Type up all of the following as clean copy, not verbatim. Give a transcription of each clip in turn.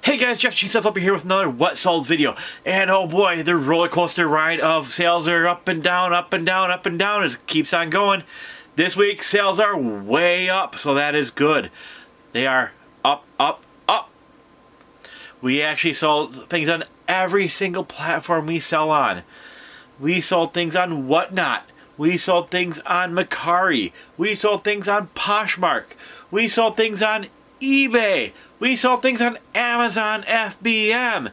Hey guys, Jeff Cheesehead up here with another What Sold video. And oh boy, the roller coaster ride of sales are up and down, up and down, up and down as it keeps on going. This week, sales are way up, so that is good. They are up, up, up. We actually sold things on every single platform we sell on. We sold things on Whatnot. We sold things on Mercari. We sold things on Poshmark. We sold things on eBay. We sold things on Amazon FBM.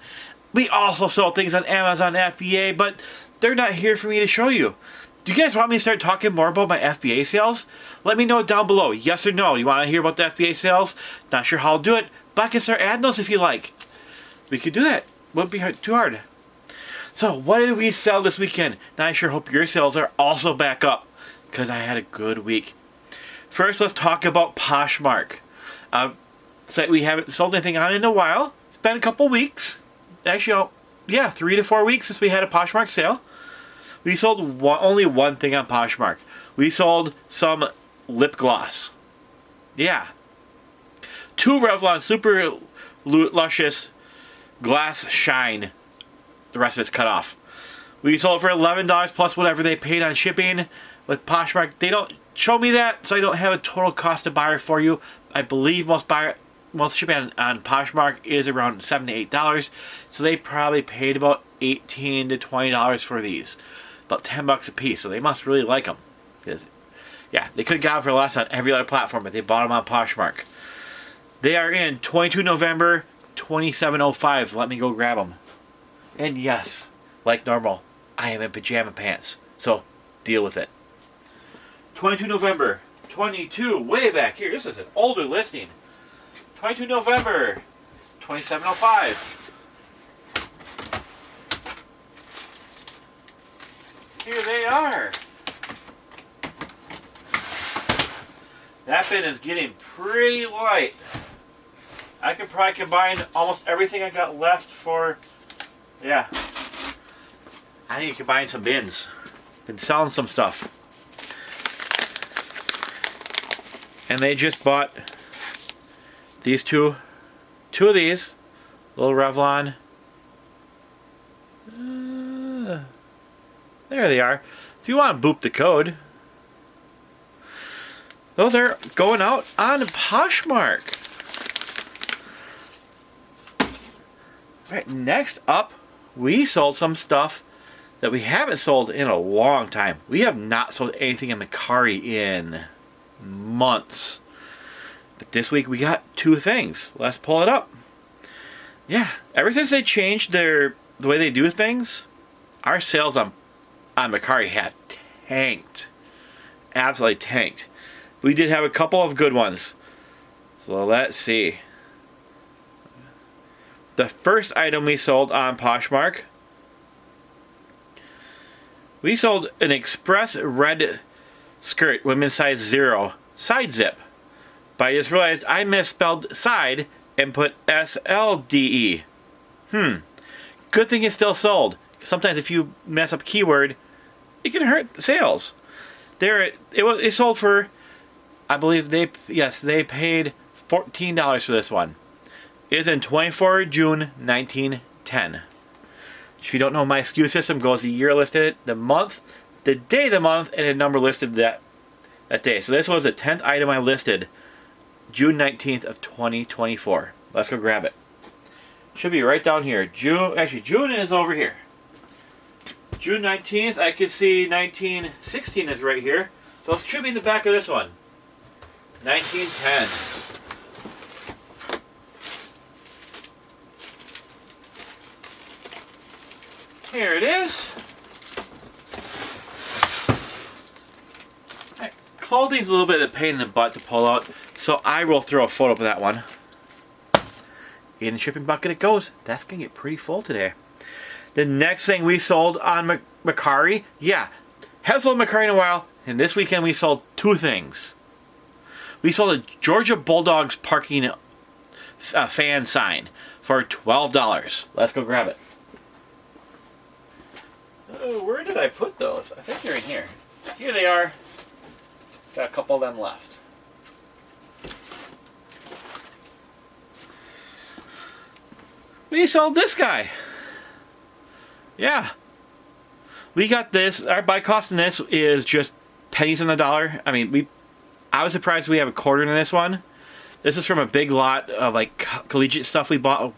We also sold things on Amazon FBA, but they're not here for me to show you. Do you guys want me to start talking more about my FBA sales? Let me know down below, yes or no. You want to hear about the FBA sales? Not sure how I'll do it, but I can start adding those if you like. We could do that. Wouldn't be too hard. So, what did we sell this weekend? Now, I sure hope your sales are also back up, because I had a good week. First, let's talk about Poshmark. Site we haven't sold anything on in a while. It's been a couple weeks. Actually, 3 to 4 weeks since we had a Poshmark sale. We sold only one thing on Poshmark. We sold some lip gloss. Yeah. 2 Revlon Super Luscious Glass Shine. The rest of it's cut off. We sold it for $11 plus whatever they paid on shipping. With Poshmark, they don't show me that, so I don't have a total cost to buyer for you. I believe most shipping on Poshmark is around $7 to $8, so they probably paid about $18 to $20 for these, about $10 a piece. So they must really like them, because yeah, they could have got them for less on every other platform, but they bought them on Poshmark. They are in 22 November 2705. Let me go grab them. And yes, like normal, I am in pajama pants, so deal with it. 22 November 22, way back here. This is an older listing. 22 November 2705. Here they are. That bin is getting pretty light. I could probably combine almost everything I got left for, yeah. I need to combine some bins. Been selling some stuff. And they just bought these two of these, little Revlon. There they are. If you want to boop the code, those are going out on Poshmark. Right, next up, we sold some stuff that we haven't sold in a long time. We have not sold anything in Mercari in months. But this week we got 2 things. Let's pull it up. Yeah, ever since they changed the way they do things, our sales on Mercari have tanked. Absolutely tanked. We did have a couple of good ones. So let's see. The first item we sold on Poshmark, we sold an express red skirt, women's size 0, side zip. But I just realized I misspelled side and put SLDE. Good thing it's still sold. Sometimes if you mess up keyword, it can hurt sales. It sold for, I believe they paid $14 for this one. It is in 24 June 1910. If you don't know, my SKU system goes the year listed, the month, the day of the month, and a number listed that day. So this was the 10th item I listed, June 19th of 2024. Let's go grab it. Should be right down here. June is over here. June 19th, I can see 1916 is right here. So it should be in the back of this one. 1910. Here it is. Clothing's a little bit of a pain in the butt to pull out, so I will throw a photo of that one. In the shipping bucket it goes. That's going to get pretty full today. The next thing we sold on Mercari, haven't sold Mercari in a while, and this weekend we sold 2 things. We sold a Georgia Bulldogs parking fan sign for $12. Let's go grab it. Oh, where did I put those? I think they're in here. Here they are. Got a couple of them left. We sold this guy. Yeah. We got this. Our buy cost in this is just pennies on the dollar. I mean, I was surprised we have a quarter in this one. This is from a big lot of like collegiate stuff we bought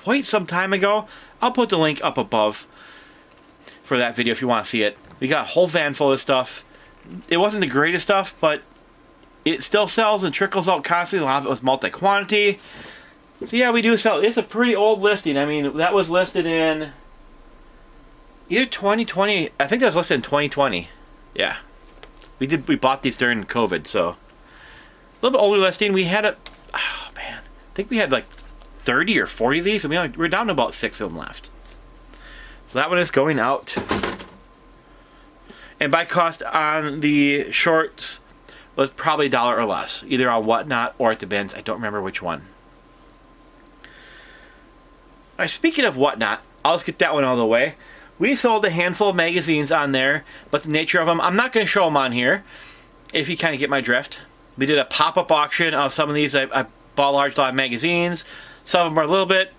quite some time ago. I'll put the link up above for that video if you want to see it. We got a whole van full of stuff. It wasn't the greatest stuff, but it still sells and trickles out constantly. A lot of it was multi-quantity. So yeah, we do sell. It's a pretty old listing. I mean, that was listed in either 2020. I think that was listed in 2020. Yeah. We bought these during COVID, so a little bit older listing. We had oh man, I think we had like 30 or 40 of these, and we're down to about 6 of them left. So that one is going out. And buy cost on the shorts was probably $1 or less, either on Whatnot or at the bins. I don't remember which one. Alright, speaking of Whatnot, I'll just get that one out of the way. We sold a handful of magazines on there, but the nature of them, I'm not going to show them on here, if you kind of get my drift. We did a pop-up auction of some of these. I bought a large lot of magazines. Some of them are a little bit,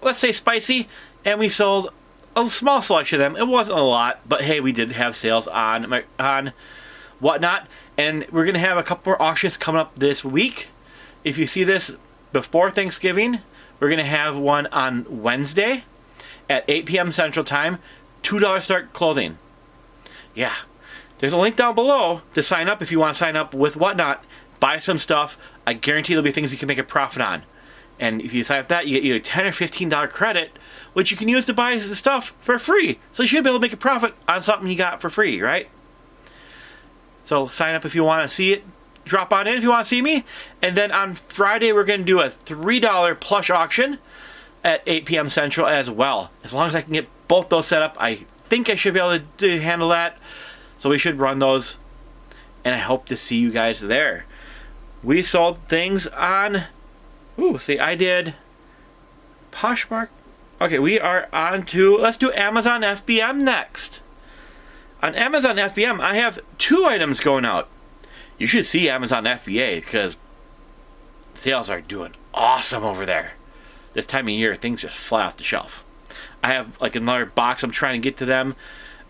let's say, spicy, and we sold a small selection of them. It wasn't a lot, but hey, we did have sales on Whatnot, and we're going to have a couple more auctions coming up this week. If you see this before Thanksgiving, we're going to have one on Wednesday at 8 p.m. Central Time, $2 start clothing. Yeah. There's a link down below to sign up if you want to sign up with Whatnot. Buy some stuff. I guarantee there'll be things you can make a profit on. And if you sign up that, you get either $10 or $15 credit, which you can use to buy the stuff for free. So you should be able to make a profit on something you got for free, right? So sign up if you want to see it. Drop on in if you want to see me. And then on Friday, we're going to do a $3 plush auction at 8 p.m. Central as well. As long as I can get both those set up, I think I should be able to handle that. So we should run those. And I hope to see you guys there. We sold things on... Ooh, see, I did Poshmark. Okay, we are on to... Let's do Amazon FBM next. On Amazon FBM, I have 2 items going out. You should see Amazon FBA because sales are doing awesome over there. This time of year, things just fly off the shelf. I have like another box I'm trying to get to them.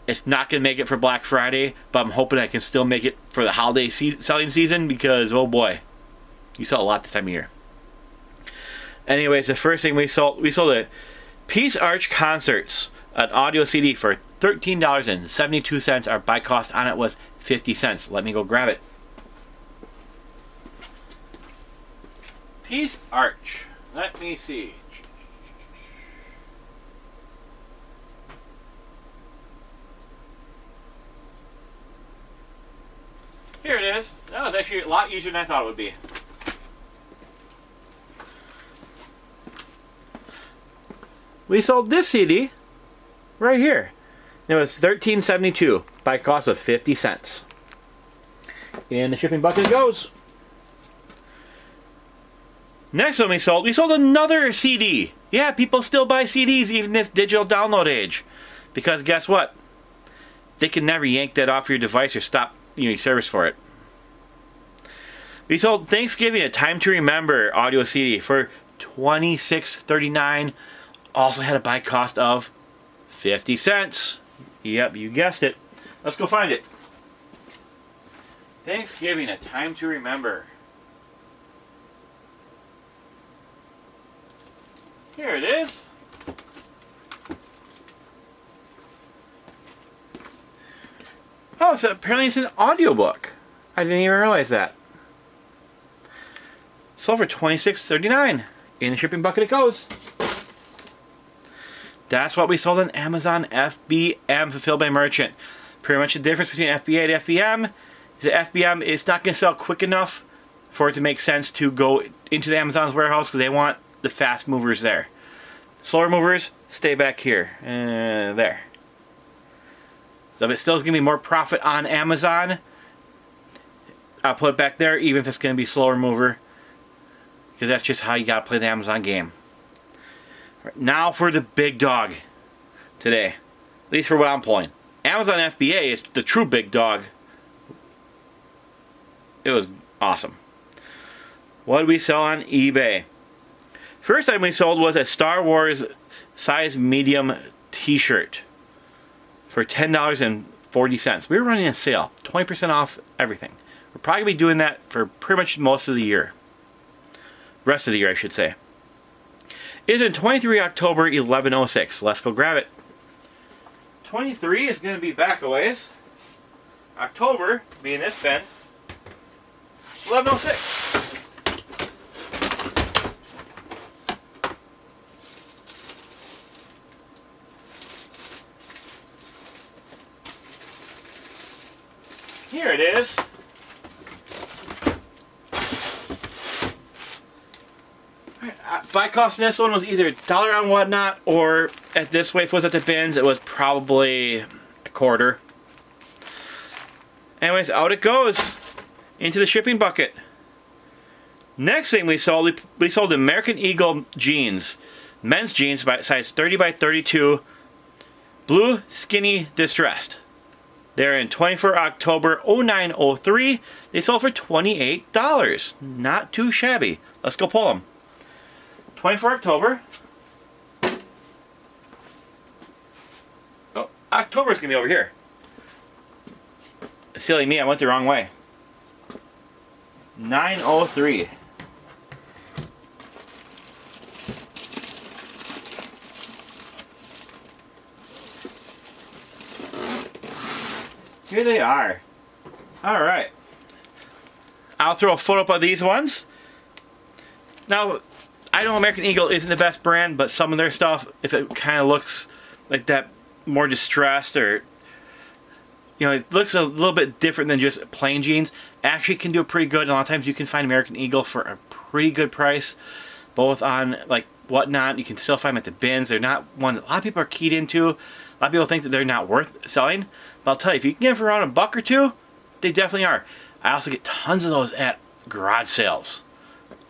It's not going to make it for Black Friday, but I'm hoping I can still make it for the holiday selling season because, oh boy, you sell a lot this time of year. Anyways, the first thing we sold a Peace Arch Concerts, an audio CD for $13.72. Our buy cost on it was 50 cents. Let me go grab it. Peace Arch. Let me see. Here it is. That was actually a lot easier than I thought it would be. We sold this CD right here. It was $13.72. Buy cost was 50 cents. In the shipping bucket it goes. Next one we sold another CD. Yeah, people still buy CDs even this digital download age. Because guess what? They can never yank that off your device or stop your service for it. We sold Thanksgiving A Time to Remember audio CD for $26.39. Also had a buy cost of 50 cents. Yep, you guessed it. Let's go find it. Thanksgiving A Time to Remember. Here it is. Oh, so apparently it's an audiobook. I didn't even realize that. Sold for $26.39. In the shipping bucket it goes. That's what we sold on Amazon FBM, Fulfilled by Merchant. Pretty much the difference between FBA and FBM is that FBM is not going to sell quick enough for it to make sense to go into the Amazon's warehouse because they want the fast movers there. Slower movers, stay back here. There. So if it still is going to be more profit on Amazon, I'll put it back there even if it's going to be slower mover. Because that's just how you got to play the Amazon game. Right, now for the big dog today. At least for what I'm pulling. Amazon FBA is the true big dog. It was awesome. What did we sell on eBay? First item we sold was a Star Wars size medium t-shirt for $10.40. We were running a sale, 20% off everything. We're probably going to be doing that for pretty much most of the year. Rest of the year, I should say. It is in 23 October 1106. Let's go grab it. 23 is going to be back a ways. October, being this bin, 1106. Here it is. Buy cost in this one was either $1 on Whatnot, or at this way, if it was at the bins, it was probably a quarter. Anyways, out it goes into the shipping bucket. Next thing we sold American Eagle jeans, men's jeans by size 30 by 32, blue skinny distressed. They're in 24 October 0903. They sold for $28. Not too shabby. Let's go pull them. 24 October. Oh, October's gonna be over here. Silly me, I went the wrong way. 903. Here they are. Alright. I'll throw a photo up of these ones. Now, I know American Eagle isn't the best brand, but some of their stuff, if it kind of looks like that more distressed, or you know, it looks a little bit different than just plain jeans, actually can do it pretty good. And a lot of times you can find American Eagle for a pretty good price, both on like Whatnot. You can still find them at the bins. They're not one that a lot of people are keyed into. A lot of people think that they're not worth selling, but I'll tell you, if you can get them for around $1 or $2, they definitely are. I also get tons of those at garage sales.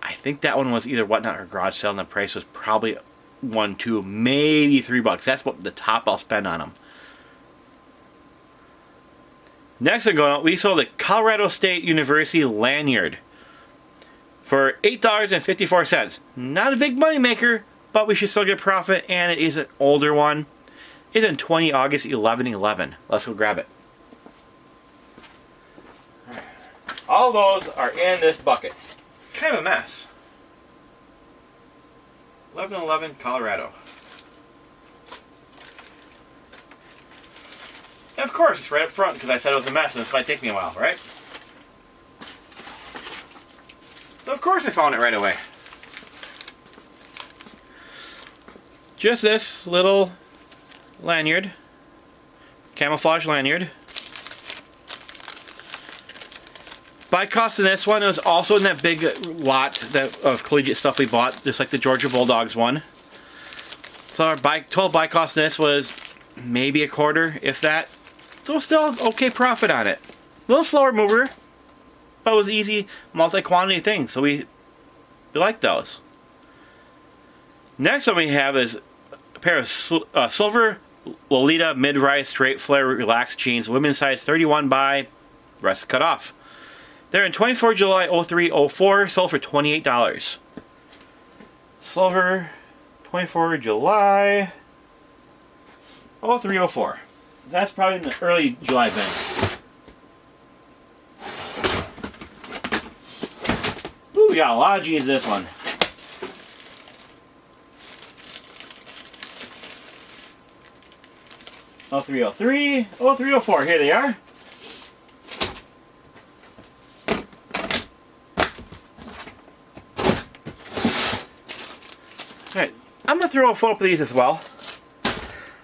I think that one was either Whatnot or garage sale, and the price was probably $1, $2, maybe $3. That's what the top I'll spend on them. Next thing going on, we sold the Colorado State University lanyard for $8.54. Not a big money maker, but we should still get profit, and it is an older one. It's in 20 August 1111. Let's go grab it. All those are in this bucket. Kind of a mess. 1111 Colorado. And of course, it's right up front because I said it was a mess and this might take me a while, right? So of course I found it right away. Just this little lanyard. Camouflage lanyard. Buy cost in this one, it was also in that big lot of collegiate stuff we bought, just like the Georgia Bulldogs one. So our total buy cost in this was maybe a quarter, if that. So still okay profit on it. A little slower mover, but it was easy multi-quantity thing, so we like those. Next one we have is a pair of silver Lolita mid-rise straight flare relaxed jeans, women's size 31 by, rest cut off. They're in 24 July 0304, sold for $28. Silver, 24 July 0304. That's probably in the early July bin. Ooh, we got a lot of jeans in this one. Oh, 0303, 0304, here they are. Alright, I'm going to throw a photo up of these as well.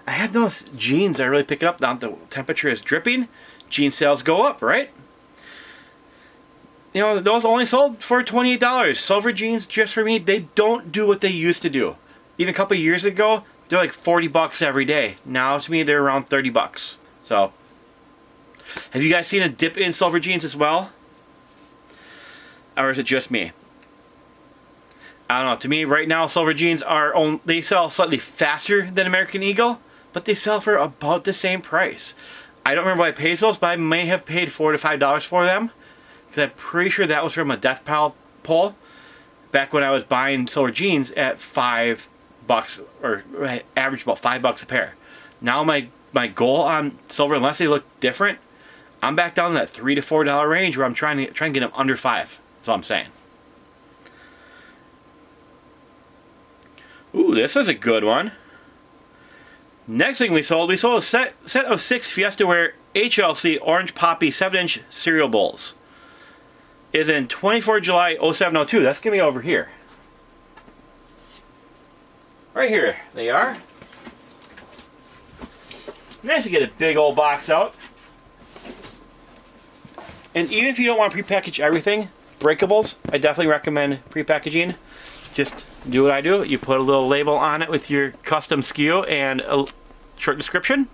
I have those jeans, I really pick it up now the temperature is dripping. Jean sales go up, right? You know, those only sold for $28. Silver jeans, just for me, they don't do what they used to do. Even a couple of years ago, they're like $40 every day. Now, to me, they're around $30. So, have you guys seen a dip in silver jeans as well? Or is it just me? I don't know. To me, right now, silver jeans they sell slightly faster than American Eagle, but they sell for about the same price. I don't remember what I paid for those, but I may have paid $4 to $5 for them, because I'm pretty sure that was from a Death Pal poll. back when I was buying silver jeans at $5, or average about $5 a pair. Now my goal on silver, unless they look different, I'm back down in that $3 to $4 range where I'm trying to get them under $5. That's all I'm saying. Ooh, this is a good one. Next thing we sold a set of 6 Fiesta Wear HLC Orange Poppy 7-inch cereal bowls. Is in 24 July 0702. That's going to be over here. Right here they are. Nice to get a big old box out. And even if you don't want to prepackage everything, breakables, I definitely recommend prepackaging. Just do what I do. You put a little label on it with your custom SKU and a short description.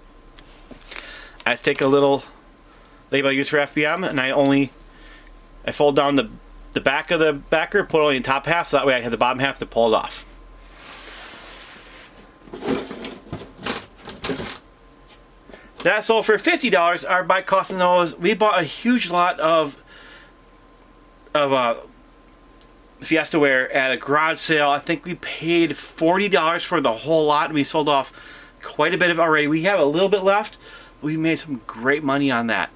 I just take a little label I use for FBM, and I fold down the back of the backer, put only the top half, so that way I have the bottom half to pull it off. That sold for $50. Our buy cost on those, we bought a huge lot of Fiesta Wear at a garage sale. I think we paid $40 for the whole lot, and we sold off quite a bit of it already. We have a little bit left. We made some great money on that.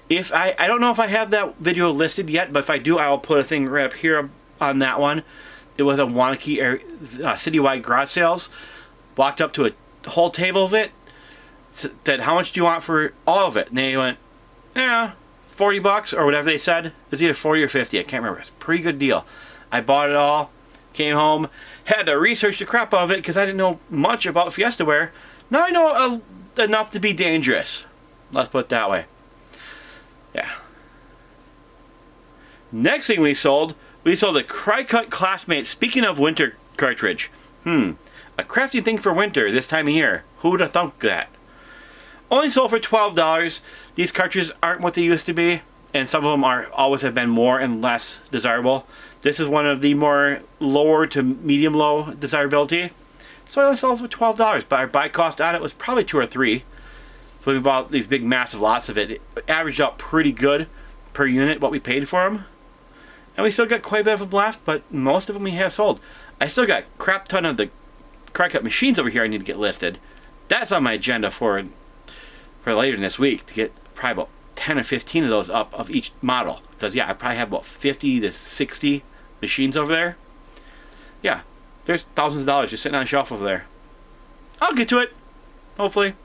If I don't know if I have that video listed yet, but if I do, I will put a thing right up here on that one. It was a Wanakee citywide garage sales. Walked up to a whole table of it. Said, how much do you want for all of it? And they went, yeah, $40 or whatever they said. It was either 40 or 50. I can't remember. It's a pretty good deal. I bought it all, came home, had to research the crap out of it because I didn't know much about Fiesta Wear. Now I know enough to be dangerous. Let's put it that way. Yeah. Next thing we sold a Cry-Cut Classmate Speaking of Winter cartridge. A crafty thing for winter this time of year. Who would have thunk that? Only sold for $12. These cartridges aren't what they used to be, and some of them always have been more and less desirable. This is one of the more lower to medium low desirability. So I only sold for $12, but our buy cost on it was probably $2 or $3. So we bought these big massive lots of it. It averaged out pretty good per unit what we paid for them. And we still got quite a bit of them left, but most of them we have sold. I still got a crap ton of the Cry-Cut machines over here I need to get listed. That's on my agenda for later this week, to get probably about 10 or 15 of those up of each model. Because yeah, I probably have about 50 to 60 machines over there. Yeah, there's thousands of dollars just sitting on a shelf over there. I'll get to it, hopefully.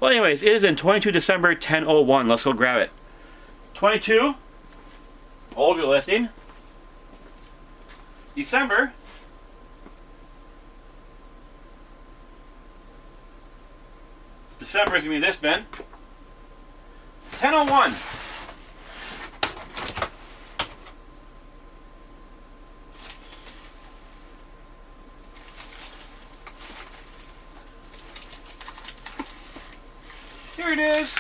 Well, anyways, it is in 22 December 1001. Let's go grab it. 22, hold your listing. December, is going to be this bin. 1001. Here it is.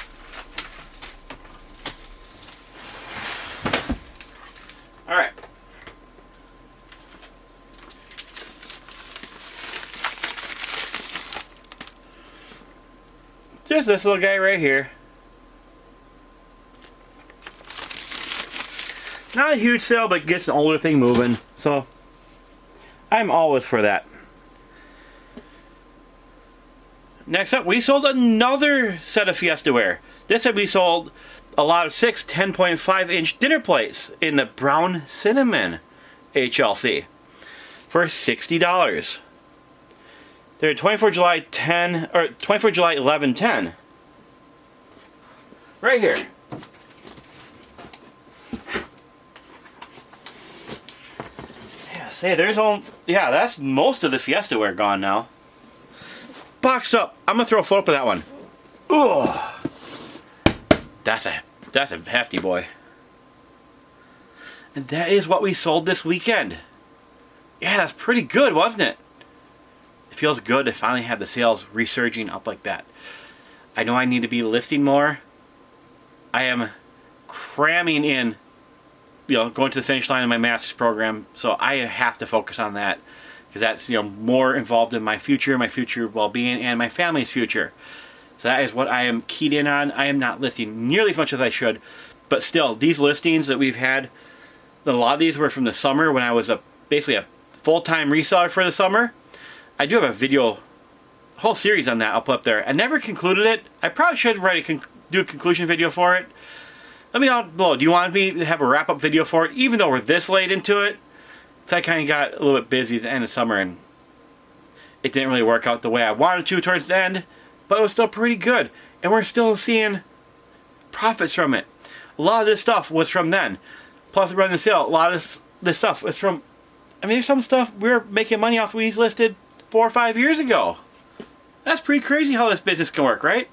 All right. Just this little guy right here. Not a huge sale, but gets an older thing moving. So, I'm always for that. Next up, we sold another set of Fiesta Wear. This time we sold a lot of 6 10.5-inch dinner plates in the brown cinnamon HLC for $60. They're 24 July 10 or 24 July 11/10. Right here. Yeah, say there's all that's most of the Fiesta Wear gone now. Boxed up. I'm gonna throw a photo up of that one. Oh, that's a hefty boy. And that is what we sold this weekend. Yeah, that's pretty good, wasn't it? It feels good to finally have the sales resurging up like that. I know I need to be listing more. I am cramming in, going to the finish line in my master's program, so I have to focus on that. Because that's more involved in my future well-being, and my family's future. So that is what I am keyed in on. I am not listing nearly as much as I should, but still, these listings that we've had, a lot of these were from the summer when I was basically a full-time reseller for the summer. I do have a video, whole series on that I'll put up there. I never concluded it. I probably should do a conclusion video for it. Let me know below. Do you want me to have a wrap-up video for it, even though we're this late into it? I kind of got a little bit busy at the end of summer, and it didn't really work out the way I wanted to towards the end, but it was still pretty good. And we're still seeing profits from it. A lot of this stuff was from then. Plus, running the sale, a lot of this stuff was from... I mean, there's some stuff we were making money off we listed 4 or 5 years ago. That's pretty crazy how this business can work, right?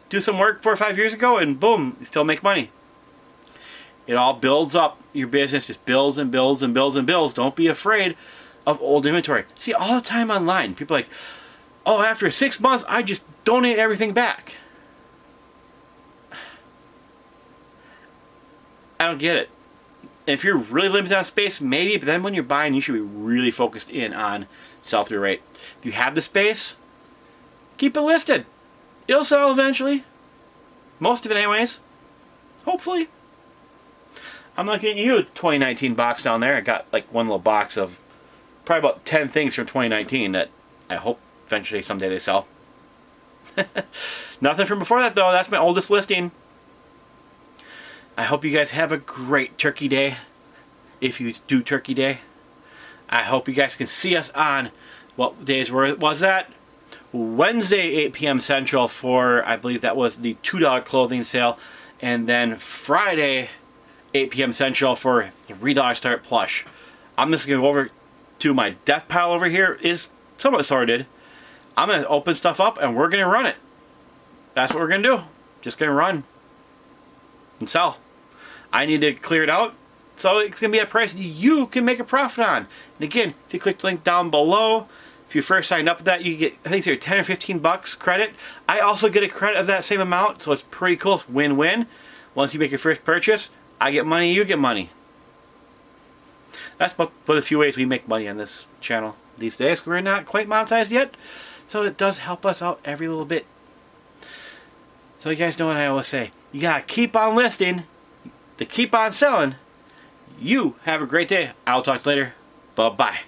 Do some work 4 or 5 years ago and boom, you still make money. It all builds up. Your business just builds and builds and builds and builds. Don't be afraid of old inventory. See, all the time online, people are like, oh, after 6 months, I just donate everything back. I don't get it. If you're really limited on space, maybe, but then when you're buying, you should be really focused in on sell-through rate. If you have the space, keep it listed. It'll sell eventually. Most of it anyways. Hopefully. I'm looking at you, 2019 box down there. I got like one little box of probably about 10 things from 2019 that I hope eventually someday they sell. Nothing from before that though. That's my oldest listing. I hope you guys have a great Turkey Day. If you do Turkey Day. I hope you guys can see us on, what days was that? Wednesday, 8 p.m. Central for, I believe that was the $2 clothing sale. And then Friday, 8 p.m. Central for $3 start plush. I'm just going to go over to my death pile over here. Is somewhat sorted. I'm going to open stuff up and we're going to run it. That's what we're going to do. Just going to run and sell. I need to clear it out, so it's going to be a price you can make a profit on. And again, if you click the link down below, if you first signed up with that, you get, I think it's 10 or 15 bucks credit. I also get a credit of that same amount, so it's pretty cool. It's win-win. Once you make your first purchase, I get money, you get money. That's one of the few ways we make money on this channel these days. We're not quite monetized yet, so it does help us out every little bit. So you guys know what I always say. You gotta keep on listing to keep on selling. You have a great day. I'll talk to you later. Bye-bye.